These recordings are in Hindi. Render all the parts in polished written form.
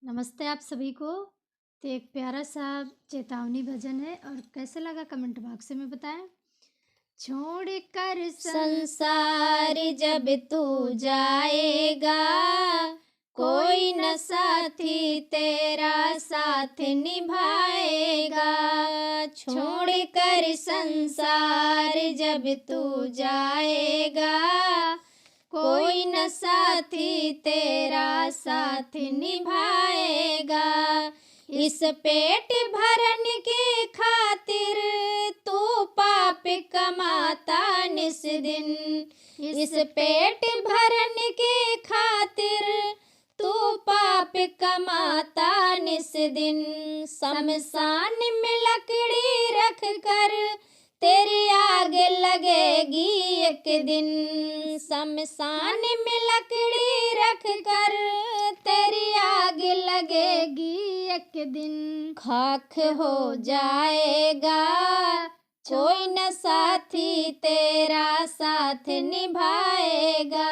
नमस्ते आप सभी को। तो एक प्यारा सा चेतावनी भजन है और कैसे लगा कमेंट बॉक्स में बताएं। छोड़ कर संसार जब तू जाएगा, कोई न साथी तेरा साथ निभाएगा। छोड़ कर संसार जब तू जाएगा, कोई न साथी तेरा साथ निभाएगा। इस पेट भरन के खातिर तू पाप कमाता निस दिन। इस पेट भरन के खातिर तू पाप कमाता निस दिन। शमशान में लकड़ी रख कर तेरी आग लगेगी एक दिन। शमशान में लकड़ी रख कर तेरी आग लगेगी एक दिन। खाक हो जाएगा, कोई न साथी तेरा साथ निभाएगा।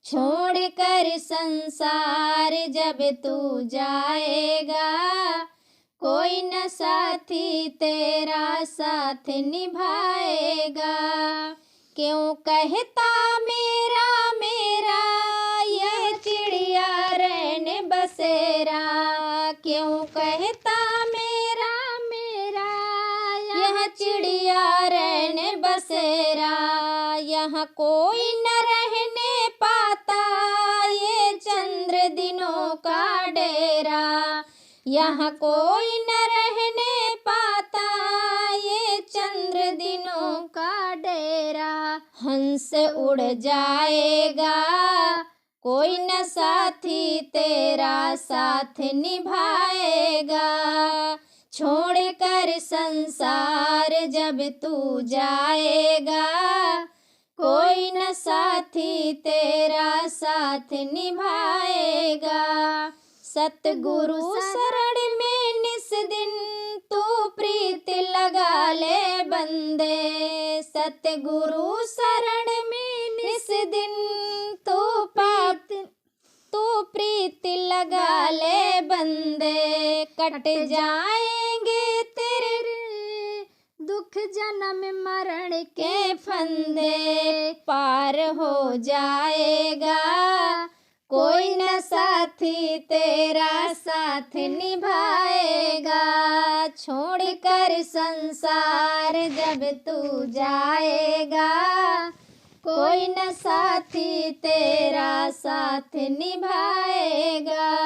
छोड़ कर संसार जब तू जाएगा, कोई न साथी तेरा साथ निभाएगा। क्यों कहता मेरा मेरा यह चिड़िया रहने बसेरा। क्यों कहता मेरा मेरा यह चिड़िया रहने बसेरा। यहाँ कोई न रहने पाता ये चंद्र दिनों का डेरा। यहाँ कोई न रहने पाता ये चंद्र दिनों का डेरा। हंस उड़ जाएगा, कोई न साथी तेरा साथ निभाएगा। छोड़ कर संसार जब तू जाएगा, कोई न साथी तेरा साथ निभाएगा। सतगुरु शरण में निस दिन तू प्रीत लगा ले बंदे। सतगुरु शरण में निस दिन तू प्रीत लगा ले बंदे। कट जाएंगे तेरे दुख जन्म मरण के फंदे। पार हो जाएगा, कोई न साथी तेरा साथ निभाएगा। छोड़ कर संसार जब तू जाएगा, कोई न साथी तेरा साथ निभाएगा।